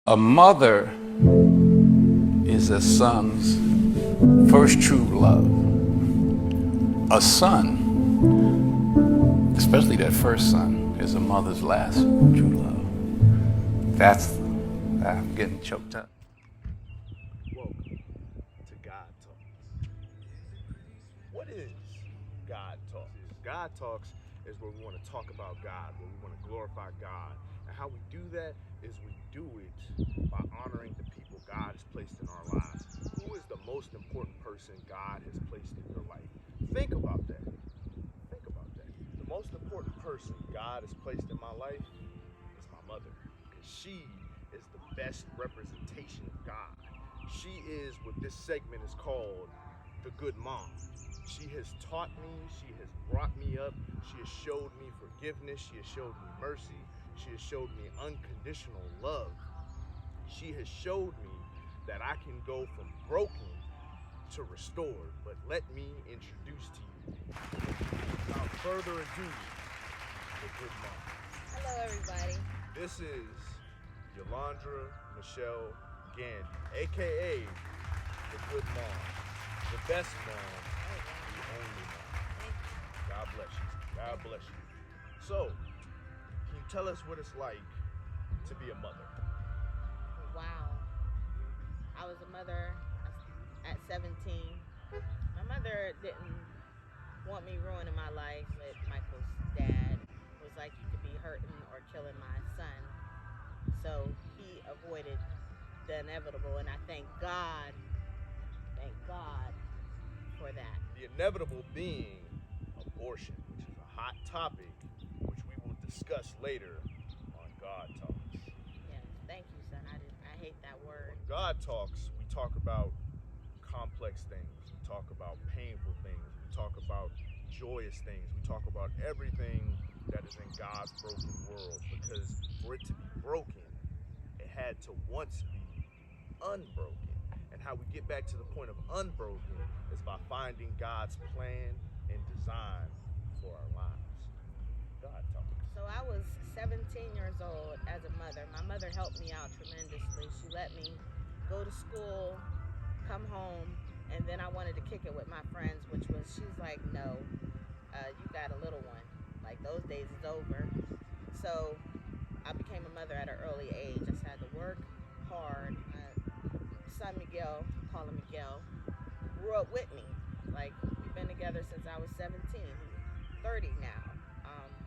A mother is a son's first true love. A son, especially that first son, is a mother's last true love. I'm getting choked up. Welcome to God Talks. What is God Talks? God Talks is where we want to talk about God, where we want to glorify God. And how we do that is we do it by honoring the people God has placed in our lives. Who is the most important person God has placed in your life? Think about that. Think about that. The most important person God has placed in my life is my mother, because she is the best representation of God. She is what this segment is called the good mom. She has taught me, she has brought me up, she has showed me forgiveness, she has showed me mercy, she has showed me unconditional love. She has showed me that I can go from broken to restored. But let me introduce to you, without further ado, the good mom. Hello, everybody. This is Yolondra Gandy, aka the good mom, the best mom, the only mom. God bless you. God bless you. So, can you tell us what it's like to be a mother? Wow. I was a mother at 17. My mother didn't want me ruining my life with Michael's dad. It was like you could be hurting or killing my son. So he avoided the inevitable, and I thank God for that. The inevitable being abortion, which is a hot topic, which we will discuss later on God Talks. Yes, thank you, son. I hate that word. On God Talks, we talk about complex things. We talk about painful things. We talk about joyous things. We talk about everything that is in God's broken world. Because for it to be broken, it had to once be unbroken. And how we get back to the point of unbroken is by finding God's plan and design for our lives. God Talks. So I was 17 years old as a mother. My mother helped me out tremendously. She let me go to school, come home, and then I wanted to kick it with my friends, which was, she's like, no, you got a little one. Like, those days is over. So I became a mother at an early age. I just had to work hard. My son Miguel, call him Miguel, grew up with me. Like, we've been together since I was 17. He's 30 now.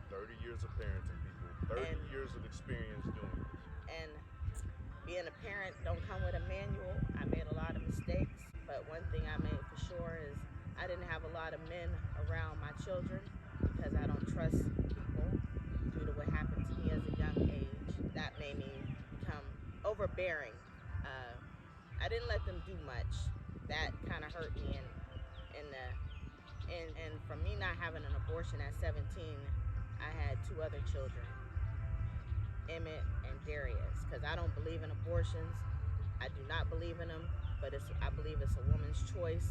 30 years of parenting, people. 30 And- years of experience doing this. And being a parent don't come with a manual. I made a lot of mistakes, but one thing I made for sure is I didn't have a lot of men around my children because I don't trust people due to what happened to me as a young age. That made me become overbearing. I didn't let them do much. That kind of hurt me, and from me not having an abortion at 17, I had two other children, Emmett and Darius, because I don't believe in abortions. I do not believe in them, but I believe it's a woman's choice.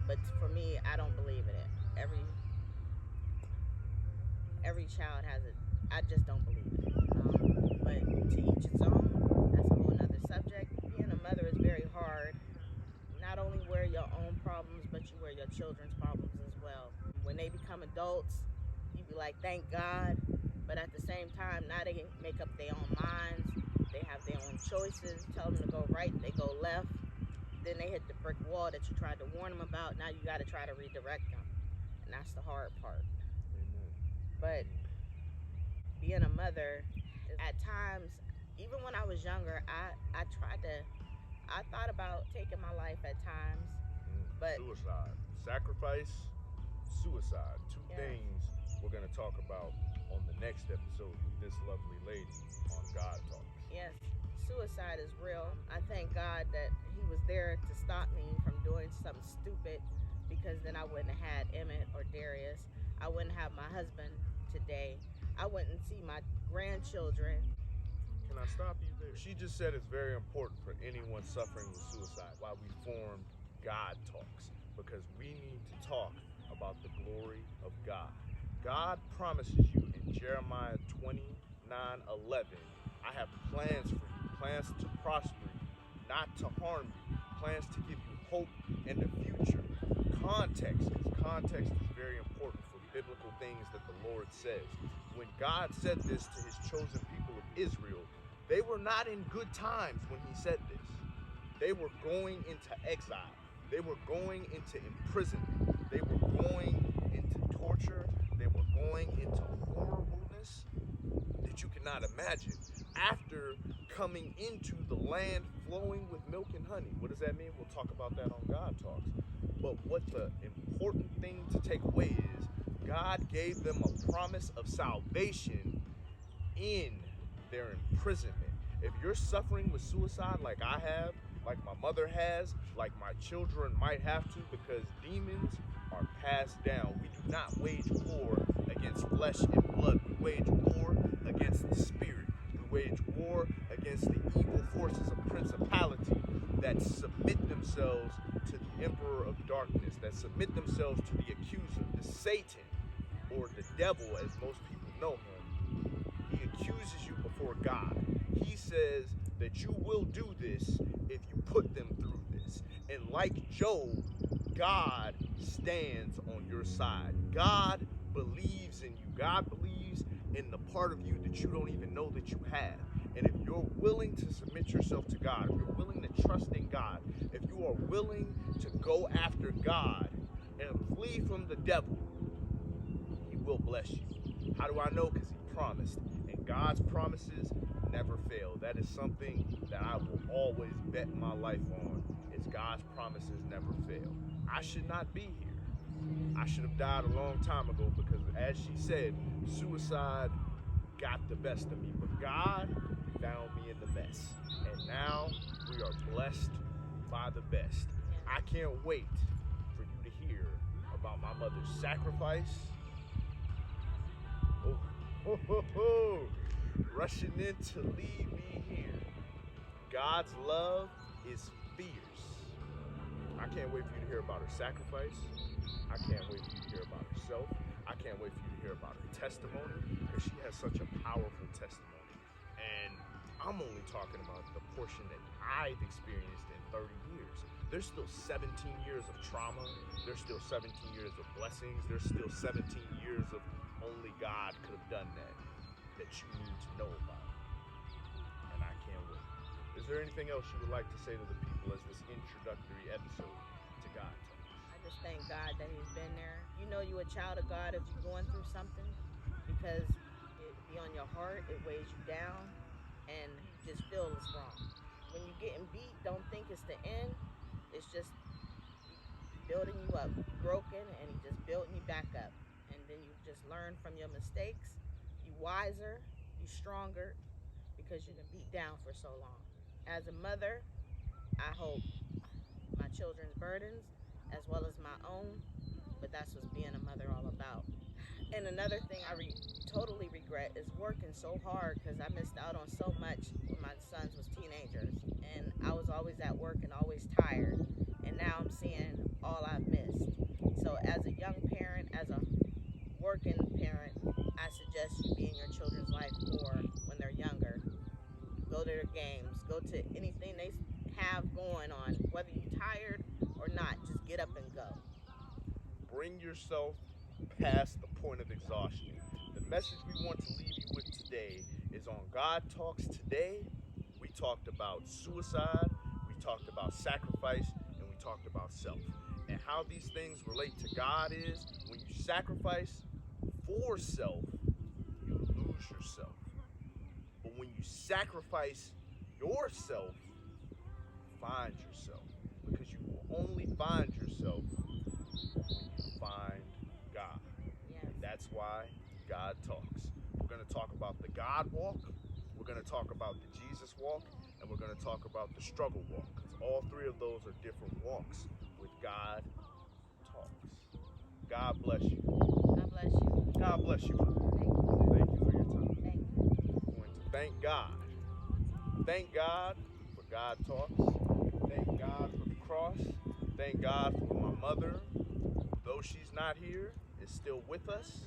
But for me, I don't believe in it. Every child has it. I just don't believe in it. But to each its own. That's a whole nother subject. Being a mother is very hard. Not only wear your own problems, but you wear your children's problems as well. When they become adults, you be like, thank God. But at the same time, now they make up their own minds. They have their own choices. Tell them to go right, they go left. Then they hit the brick wall that you tried to warn them about. Now you got to try to redirect them. And that's the hard part. Amen. But being a mother, at times, even when I was younger, I thought about taking my life at times. But Suicide. Sacrifice, suicide. Two Yes. things we're going to talk about on the next episode with this lovely lady on God Talks. yes, suicide is real. I thank God that He was there to stop me from doing something stupid, because then I wouldn't have had Emmett or Darius. I wouldn't have my husband today. I wouldn't see my grandchildren. Can I stop you there? She just said it's very important for anyone suffering with suicide why we formed God Talks, because we need to talk about the glory of God. God promises you in Jeremiah 29:11, I have plans for you, plans to prosper you, not to harm you, plans to give you hope and a future. Context, because context is very important for biblical things that the Lord says. When God said this to his chosen people of Israel, they were not in good times when he said this. They were going into exile. They were going into imprisonment. They were going into torture. They were going into horribleness that you cannot imagine. After coming into the land flowing with milk and honey. What does that mean? We'll talk about that on God Talks. But what the important thing to take away is, God gave them a promise of salvation in their imprisonment. If you're suffering with suicide like I have, like my mother has, like my children might have to, because demons are passed down. We do not wage war against flesh and blood. We wage war against the spirit. We wage war against the evil forces of principality that submit themselves to the emperor of darkness, that submit themselves to the accuser, the Satan, or the devil as most people know him. He accuses you before God. He says that you will do this if you put them through this. And like Job, God stands on your side. God believes in you. God believes in the part of you that you don't even know that you have. And if you're willing to submit yourself to God, if you're willing to trust in God, if you are willing to go after God and flee from the devil, he will bless you. How do I know? Because he promised. And God's promises never fail. That is something that I will always bet my life on, is God's promises never fail. I should not be here. I should have died a long time ago, because as she said, suicide got the best of me. But God found me in the mess. And now we are blessed by the best. I can't wait for you to hear about my mother's sacrifice. Rushing in to leave me here. God's love is fierce. I can't wait for you to hear about her sacrifice. I can't wait for you to hear about herself. I can't wait for you to hear about her testimony, because she has such a powerful testimony. And I'm only talking about the portion that I've experienced in 30 years. There's still 17 years of trauma. There's still 17 years of blessings. There's still 17 years of only God could have done that you need to know about. And I can't wait. Is there anything else you would like to say to the people as this introductory episode to God Talks? I just thank God that he's been there. You know you're a child of God if you're going through something, because it be on your heart, it weighs you down, and you just feel it's wrong. When you're getting beat, don't think it's the end. It's just building you up. You broken, and he just building you back up. And then you just learn from your mistakes. You wiser, you stronger, because you've been beat down for so long. As a mother, I hope my children's burdens as well as my own, but that's what's being a mother all about. And another thing I totally regret is working so hard, because I missed out on so much when my sons was teenagers, and I was always at work and always tired, and now I'm seeing all I've missed. So as a young parent, as a working parent, I suggest you be in your children's life more when they're younger. Go to their games, go to anything they have going on, whether you're tired or not, just get up and go. Bring yourself past the point of exhaustion. The message we want to leave you with today is on God Talks today. We talked about suicide, we talked about sacrifice, and we talked about self. And how these things relate to God is, when you sacrifice for self, you lose yourself. But when you sacrifice yourself, you find yourself. Because you will only find yourself when you find God. Yes. And that's why God Talks. We're going to talk about the God walk, we're going to talk about the Jesus walk, and we're going to talk about the struggle walk. Because all three of those are different walks with God Talks. God bless you. God bless you. God bless you. Thank you. Thank you for your time. Thank you. I'm going to thank God. Thank God for God Talks. Thank God for the cross. Thank God for my mother, though she's not here, is still with us.